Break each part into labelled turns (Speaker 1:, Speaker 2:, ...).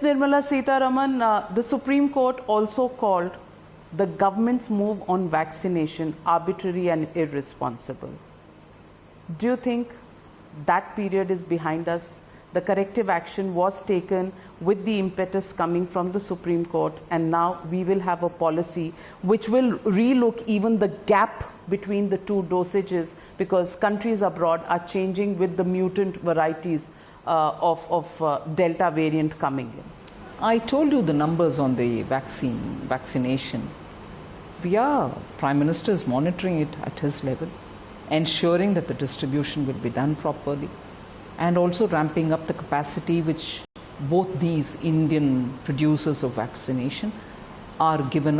Speaker 1: Nirmala Sitaraman, the Supreme Court also called the government's move on vaccination arbitrary and irresponsible. Do you think that period is behind us? The corrective action was taken with the impetus coming from the Supreme Court, and now we will have a policy which will relook even the gap between the two dosages, because countries abroad are changing with the mutant varieties of Delta variant coming in.
Speaker 2: I told you the numbers on the vaccination. Prime Minister is monitoring it at his level, ensuring that the distribution will be done properly, and also ramping up the capacity which both these Indian producers of vaccination are given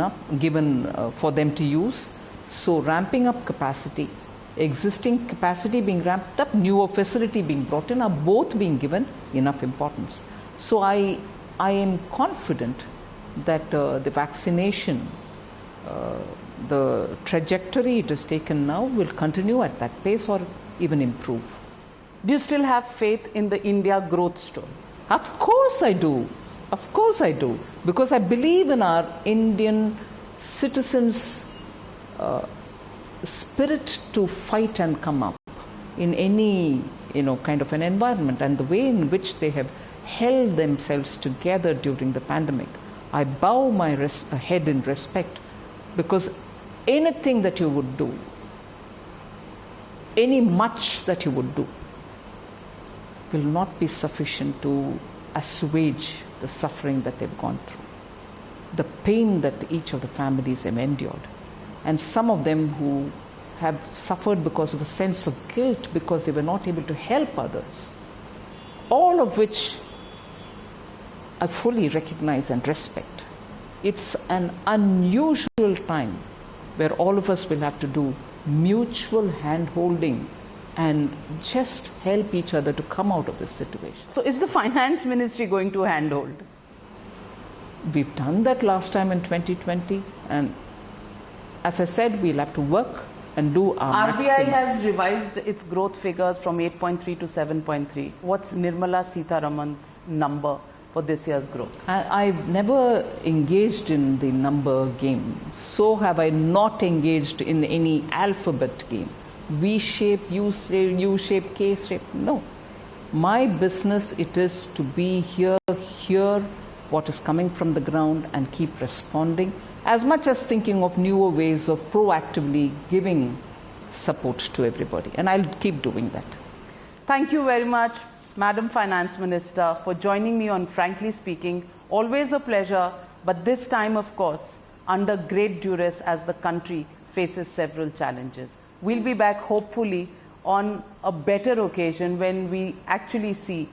Speaker 2: for them to use. So ramping up capacity, existing capacity being ramped up, newer facility being brought in, are both being given enough importance. So I am confident that the vaccination, the trajectory it has taken now, will continue at that pace or even improve.
Speaker 1: Do you still have faith in the India growth story?
Speaker 2: Of course I do. Of course I do. Because I believe in our Indian citizens' spirit to fight and come up in any kind of an environment, and the way in which they have held themselves together during the pandemic. I bow my head in respect, because anything that you would do, any much that you would do, will not be sufficient to assuage the suffering that they've gone through, the pain that each of the families have endured, and some of them who have suffered because of a sense of guilt because they were not able to help others, all of which I fully recognize and respect. It's an unusual time where all of us will have to do mutual hand-holding and just help each other to come out of this situation.
Speaker 1: So is the Finance Ministry going to handhold?
Speaker 2: We've done that last time in 2020, and as I said, we'll have to work and do our
Speaker 1: RBI
Speaker 2: maximum.
Speaker 1: has revised its growth figures from 8.3 to 7.3. What's Nirmala Sitaraman's number for this year's growth?
Speaker 2: I've never engaged in the number game. So have I not engaged in any alphabet game. V shape, U shape, K shape. No. My business, it is to be here, hear what is coming from the ground and keep responding, as much as thinking of newer ways of proactively giving support to everybody. And I'll keep doing that.
Speaker 1: Thank you very much, Madam Finance Minister, for joining me on Frankly Speaking. Always a pleasure, but this time, of course, under great duress as the country faces several challenges. We'll be back, hopefully, on a better occasion when we actually see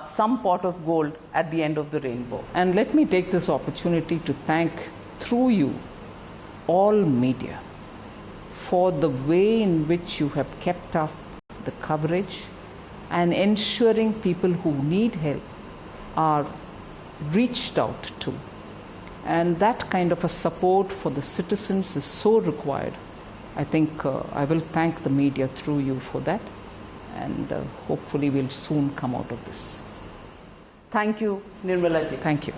Speaker 1: some pot of gold at the end of the rainbow.
Speaker 2: And let me take this opportunity to thank, through you, all media for the way in which you have kept up the coverage and ensuring people who need help are reached out to. And that kind of a support for the citizens is so required. I think I will thank the media through you for that, and hopefully we'll soon come out of this.
Speaker 1: Thank you, Nirmala ji.
Speaker 2: Thank you.